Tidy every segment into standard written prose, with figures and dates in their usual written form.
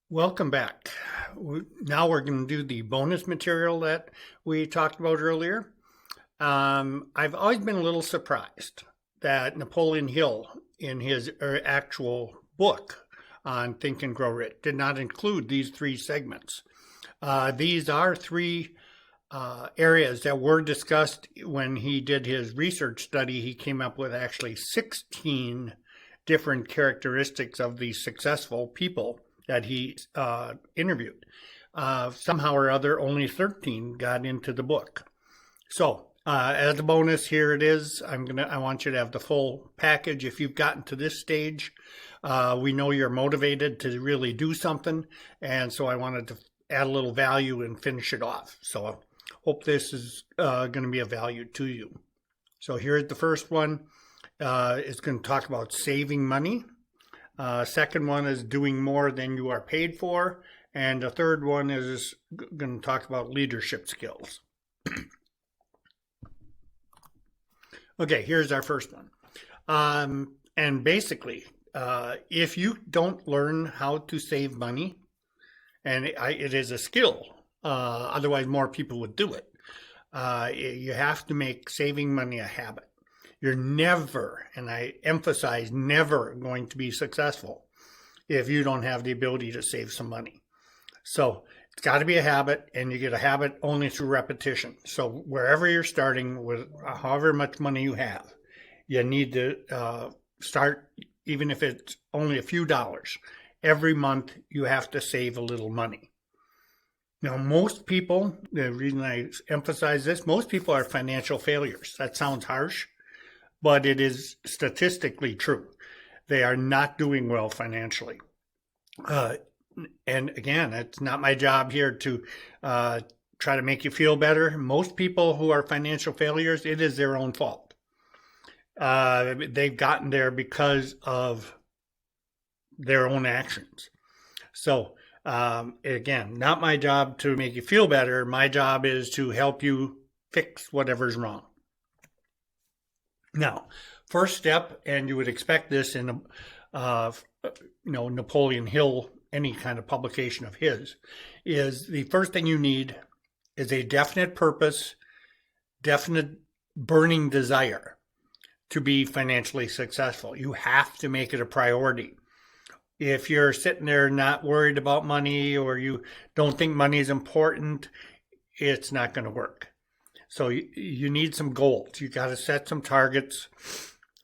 Welcome back. Now we're going to do the bonus material that we talked about earlier. I've always been a little surprised that Napoleon Hill, in his actual book on Think and Grow Rich, did not include these three segments. These are three areas that were discussed when he did his research study. He came up with actually 16 different characteristics of the successful people that he interviewed. Somehow or other, only 13 got into the book. So, as a bonus, here it is. I want you to have the full package. If you've gotten to this stage, we know you're motivated to really do something, and so I wanted to add a little value and finish it off. So, I hope this is going to be of value to you. So, here's the first one. It's going to talk about saving money. Second one is doing more than you are paid for. And the third one is going to talk about leadership skills. Okay, here's our first one. And basically, if you don't learn how to save money, and it is a skill, otherwise more people would do it, you have to make saving money a habit. You're never, and I emphasize never, going to be successful if you don't have the ability to save some money. So it's got to be a habit, and you get a habit only through repetition. So wherever you're starting with however much money you have, you need to start, even if it's only a few dollars. Every month you have to save a little money. Now, most people, the reason I emphasize this, most people are financial failures. That sounds harsh, but it is statistically true. They are not doing well financially. And again, it's not my job here to try to make you feel better. Most people who are financial failures, it is their own fault. They've gotten there because of their own actions. So again, not my job to make you feel better. My job is to help you fix whatever's wrong. Now, first step, and you would expect this in Napoleon Hill, any kind of publication of his, is the first thing you need is a definite purpose, definite burning desire to be financially successful. You have to make it a priority. If you're sitting there not worried about money, or you don't think money is important, it's not going to work. So you need some goals. You got to set some targets.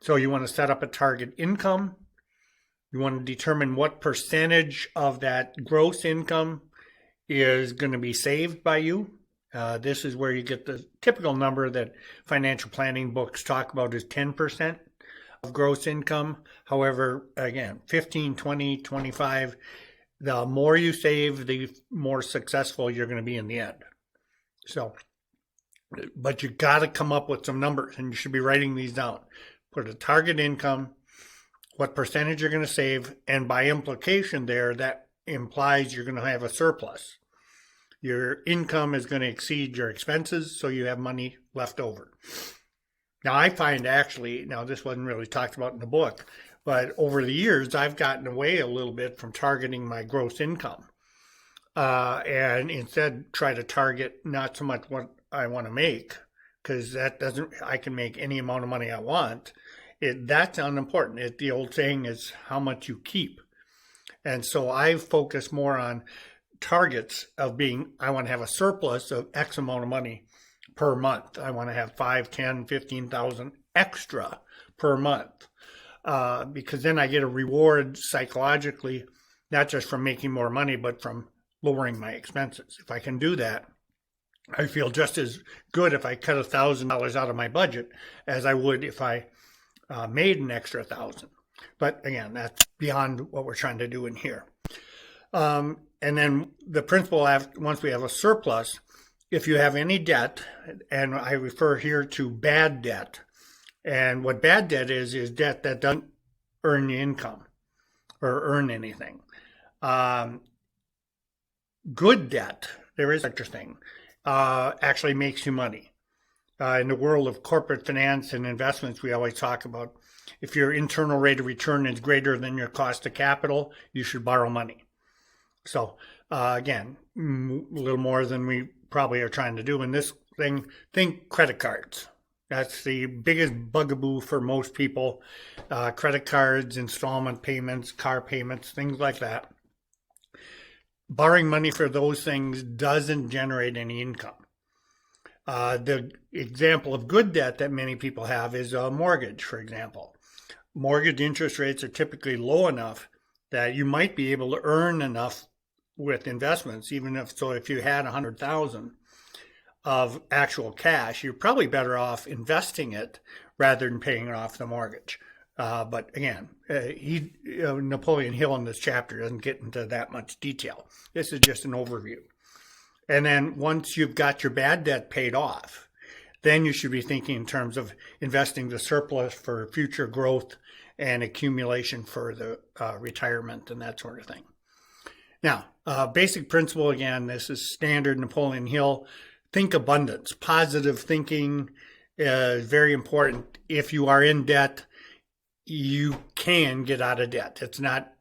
So you want to set up a target income. You want to determine what percentage of that gross income is going to be saved by you. This is where you get the typical number that financial planning books talk about is 10% of gross income. However, again, 15, 20, 25, the more you save, the more successful you're going to be in the end. So, but you got to come up with some numbers, and you should be writing these down. Put a target income, what percentage you're going to save, and by implication there, that implies you're going to have a surplus. Your income is going to exceed your expenses, so you have money left over. Now, I find actually, now this wasn't really talked about in the book, but over the years, I've gotten away a little bit from targeting my gross income. And instead try to target not so much what I want to make, because I can make any amount of money I want. That's unimportant. The old saying is how much you keep. And so I focus more on targets of I want to have a surplus of X amount of money per month. I want to have 5, 10, 15,000 extra per month. Because then I get a reward psychologically, not just from making more money, but from lowering my expenses. If I can do that, I feel just as good if I cut $1,000 out of my budget as I would if I made an extra 1,000. But again, that's beyond what we're trying to do in here. And then the principle, once we have a surplus, if you have any debt, and I refer here to bad debt, and what bad debt is debt that doesn't earn you income or earn anything. Good debt, there is such a thing, actually makes you money. In the world of corporate finance and investments, we always talk about if your internal rate of return is greater than your cost of capital, you should borrow money. So again, a little more than we probably are trying to do in this thing. Think credit cards. That's the biggest bugaboo for most people. Credit cards, installment payments, car payments, things like that. Borrowing money for those things doesn't generate any income. The example of good debt that many people have is a mortgage, for example. Mortgage interest rates are typically low enough that you might be able to earn enough with investments, even if you had 100,000 of actual cash, you're probably better off investing it rather than paying off the mortgage. But again, Napoleon Hill in this chapter doesn't get into that much detail. This is just an overview. And then once you've got your bad debt paid off, then you should be thinking in terms of investing the surplus for future growth and accumulation for the retirement and that sort of thing. Now, basic principle, again, this is standard Napoleon Hill. Think abundance. Positive thinking is very important. If you are in debt, you can get out of debt. It's not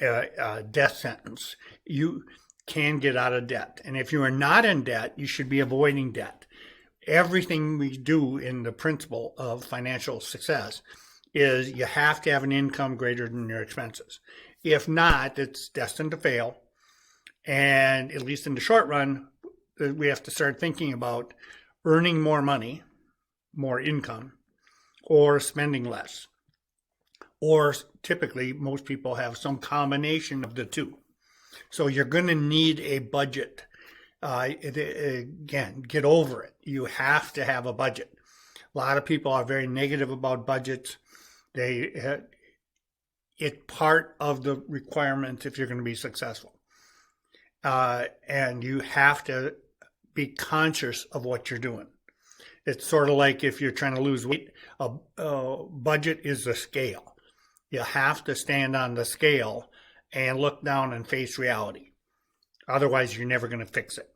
a death sentence. You can get out of debt. And if you are not in debt, you should be avoiding debt. Everything we do in the principle of financial success is you have to have an income greater than your expenses. If not, it's destined to fail. And at least in the short run, we have to start thinking about earning more money, more income, or spending less. Or typically, most people have some combination of the two. So you're going to need a budget. Again, get over it. You have to have a budget. A lot of people are very negative about budgets. It's part of the requirements if you're going to be successful. And you have to be conscious of what you're doing. It's sort of like if you're trying to lose weight, a budget is a scale. You have to stand on the scale and look down and face reality. Otherwise, you're never going to fix it.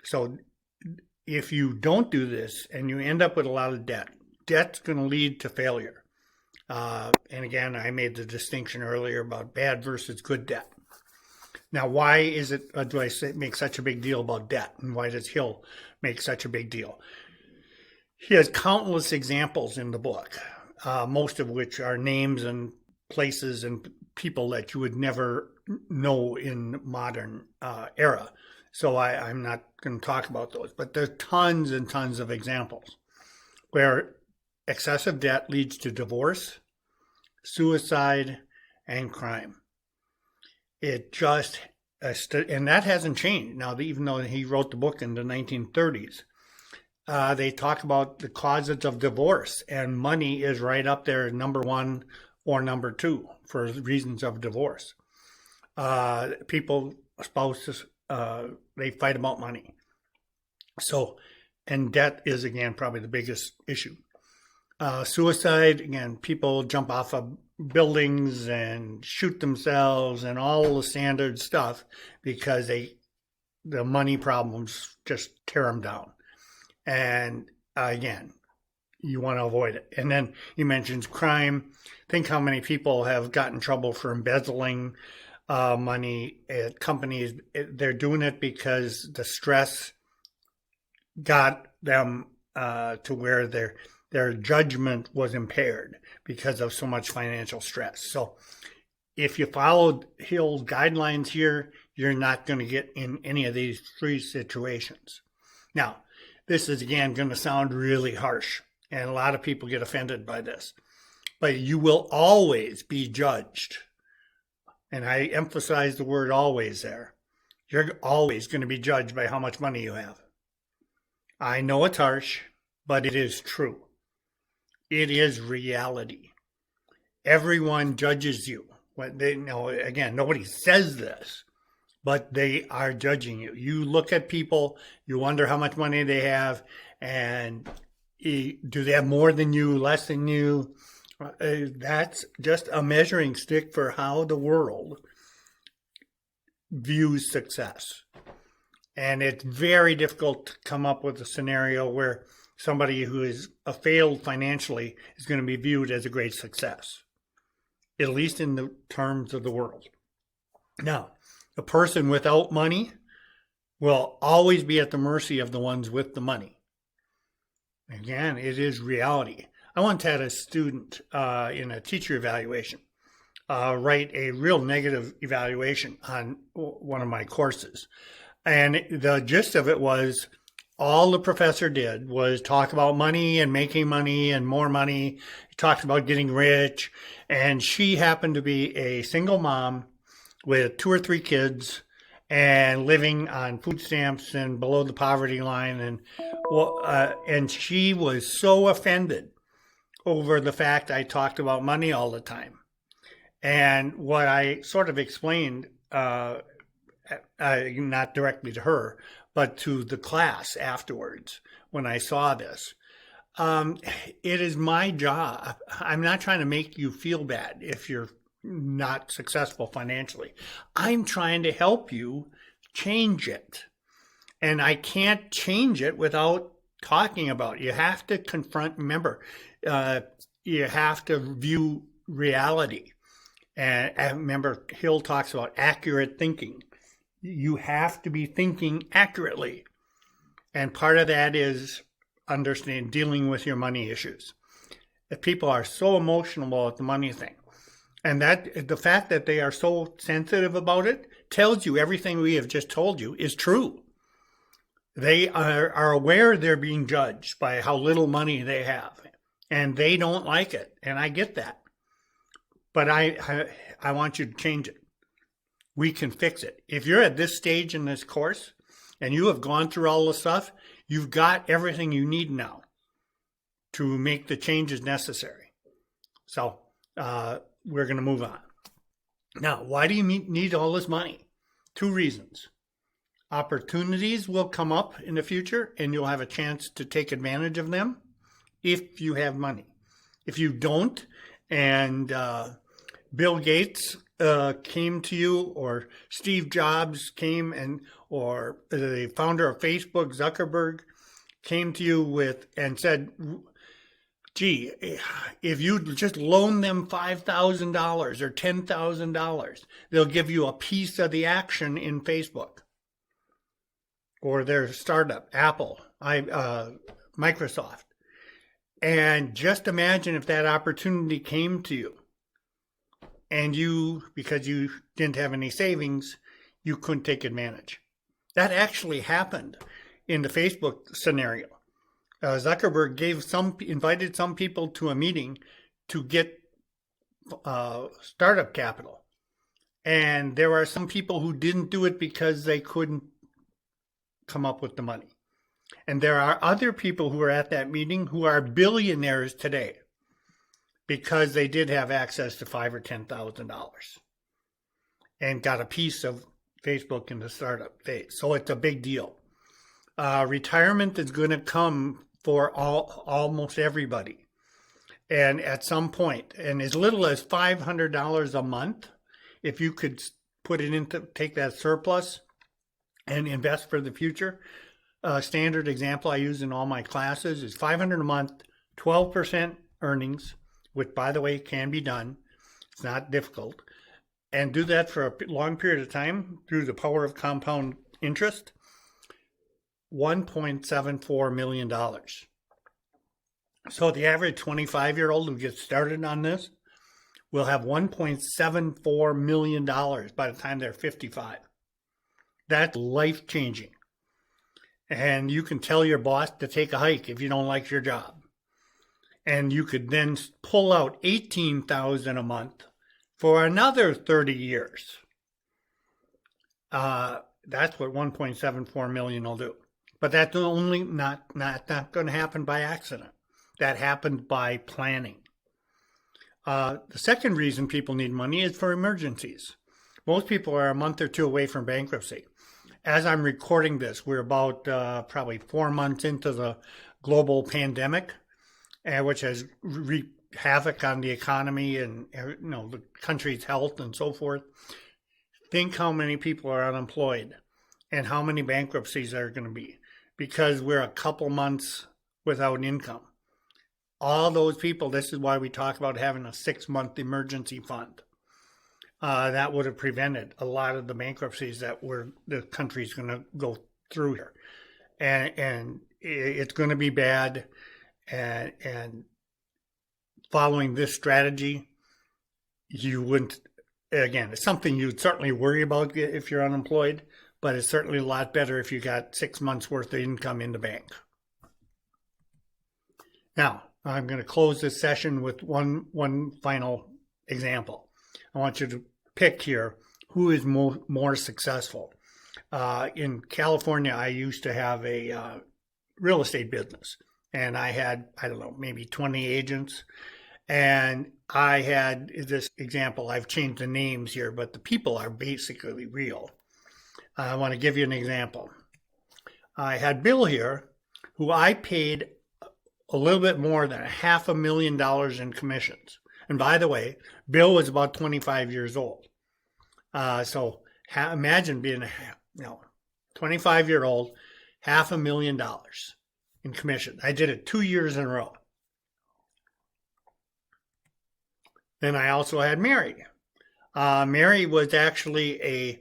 So if you don't do this and you end up with a lot of debt, debt's going to lead to failure. And again, I made the distinction earlier about bad versus good debt. Now, why is it, do I make such a big deal about debt? And why does Hill make such a big deal? He has countless examples in the book, most of which are names and places and people that you would never know in modern era. So I'm not going to talk about those, but there's tons and tons of examples where excessive debt leads to divorce, suicide, and crime. It just, and that hasn't changed. Now, even though he wrote the book in the 1930s, they talk about the causes of divorce, and money is right up there, number one or number two for reasons of divorce. Spouses, they fight about money. So, and debt is, again, probably the biggest issue. Suicide, again, people jump off of buildings and shoot themselves and all the standard stuff because the money problems just tear them down. And again, you want to avoid it. And then he mentions crime. Think how many people have gotten in trouble for embezzling money at companies. They're doing it because the stress got them to where their judgment was impaired because of so much financial stress. So if you followed Hill's guidelines here, you're not going to get in any of these three situations. Now, this is, again, going to sound really harsh, and a lot of people get offended by this. But you will always be judged. And I emphasize the word always there. You're always going to be judged by how much money you have. I know it's harsh, but it is true. It is reality. Everyone judges you. Again, nobody says this, but they are judging you. You look at people, you wonder how much money they have, and do they have more than you, less than you? That's just a measuring stick for how the world views success. And it's very difficult to come up with a scenario where somebody who is failed financially is going to be viewed as a great success, at least in the terms of the world. Now, The person without money will always be at the mercy of the ones with the money. Again, it is reality. I once had a student in a teacher evaluation write a real negative evaluation on one of my courses. And the gist of it was all the professor did was talk about money and making money and more money. He talked about getting rich. And she happened to be a single mom with 2 or 3 kids and living on food stamps and below the poverty line. And she was so offended over the fact I talked about money all the time. And what I sort of explained, not directly to her, but to the class afterwards when I saw this, it is my job. I'm not trying to make you feel bad if you're not successful financially. I'm trying to help you change it. And I can't change it without talking about it. You have to confront, remember, you have to view reality. And remember, Hill talks about accurate thinking. You have to be thinking accurately. And part of that is understanding, dealing with your money issues. If people are so emotional about the money thing, and that the fact that they are so sensitive about it tells you everything we have just told you is true. They are aware they're being judged by how little money they have, and they don't like it. And I get that. But I want you to change it. We can fix it. If you're at this stage in this course and you have gone through all the stuff, you've got everything you need now to make the changes necessary. So we're going to move on. Now, why do you need all this money? 2 reasons. Opportunities will come up in the future and you'll have a chance to take advantage of them if you have money. If you don't, and Bill Gates came to you, or Steve Jobs came, or the founder of Facebook, Zuckerberg, came to you and said, gee, if you just loan them $5,000 or $10,000, they'll give you a piece of the action in Facebook or their startup, Apple, Microsoft. And just imagine if that opportunity came to you and you, because you didn't have any savings, you couldn't take advantage. That actually happened in the Facebook scenario. Zuckerberg invited some people to a meeting to get startup capital. And there are some people who didn't do it because they couldn't come up with the money. And there are other people who were at that meeting who are billionaires today because they did have access to $5,000 or $10,000 and got a piece of Facebook in the startup phase. So it's a big deal. Retirement is going to come for almost everybody. And at some point, and as little as $500 a month, if you could put it into, take that surplus and invest for the future. Standard example I use in all my classes is $500 a month, 12% earnings, which, by the way, can be done. It's not difficult. And do that for a long period of time through the power of compound interest, $1.74 million. So the average 25-year-old who gets started on this will have $1.74 million by the time they're 55. That's life-changing. And you can tell your boss to take a hike if you don't like your job. And you could then pull out $18,000 a month for another 30 years. That's what 1.74 million will do. But that's only not going to happen by accident. That happened by planning. The second reason people need money is for emergencies. Most people are a month or 2 away from bankruptcy. As I'm recording this, we're about probably 4 months into the global pandemic, which has wreaked havoc on the economy and the country's health and so forth. Think how many people are unemployed and how many bankruptcies there are going to be because we're a couple months without income. All those people, this is why we talk about having a 6-month emergency fund. that would have prevented a lot of the bankruptcies that the country's going to go through here. And it's going to be bad. And following this strategy, you wouldn't, again, it's something you'd certainly worry about if you're unemployed, but it's certainly a lot better if you got 6 months worth of income in the bank. Now, I'm going to close this session with one final example. I want you to pick here who is more successful. In California, I used to have a real estate business, and I had, I don't know, maybe 20 agents. And I had this example. I've changed the names here, but the people are basically real. I want to give you an example. I had Bill here, who I paid a little bit more than $500,000 in commissions. And by the way, Bill was about 25 years old. So imagine being a 25-year-old, $500,000 in commission. I did it 2 years in a row. Then I also had Mary. Mary was actually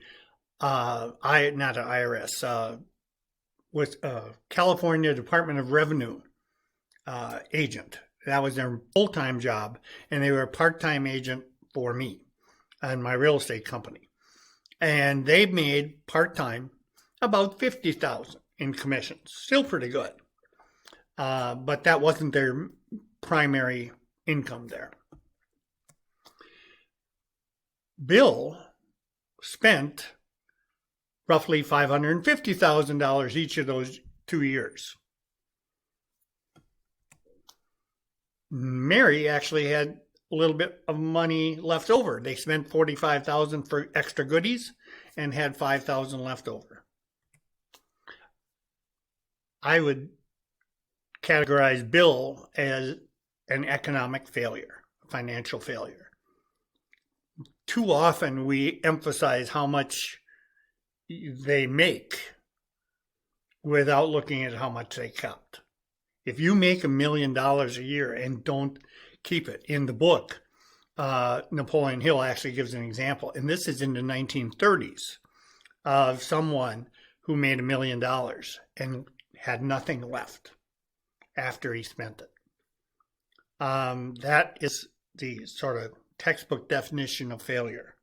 not an IRS, with California Department of Revenue agent. That was their full-time job, and they were a part-time agent for me and my real estate company. And they made part-time about $50,000 in commissions. Still pretty good, but that wasn't their primary income there. Bill spent roughly $550,000 each of those 2 years. Mary actually had a little bit of money left over. They spent $45,000 for extra goodies and had $5,000 left over. I would categorize Bill as an economic failure, a financial failure. Too often we emphasize how much they make without looking at how much they kept. If you make $1 million a year and don't keep it, in the book, Napoleon Hill actually gives an example, and this is in the 1930s, of someone who made $1 million and had nothing left after he spent it. That is the sort of textbook definition of failure.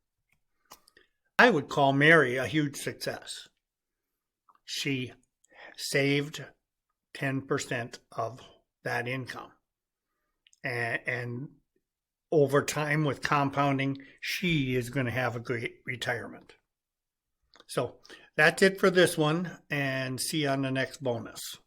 I would call Mary a huge success. She saved 10% of that income. And over time, with compounding, she is going to have a great retirement. So that's it for this one, and see you on the next bonus.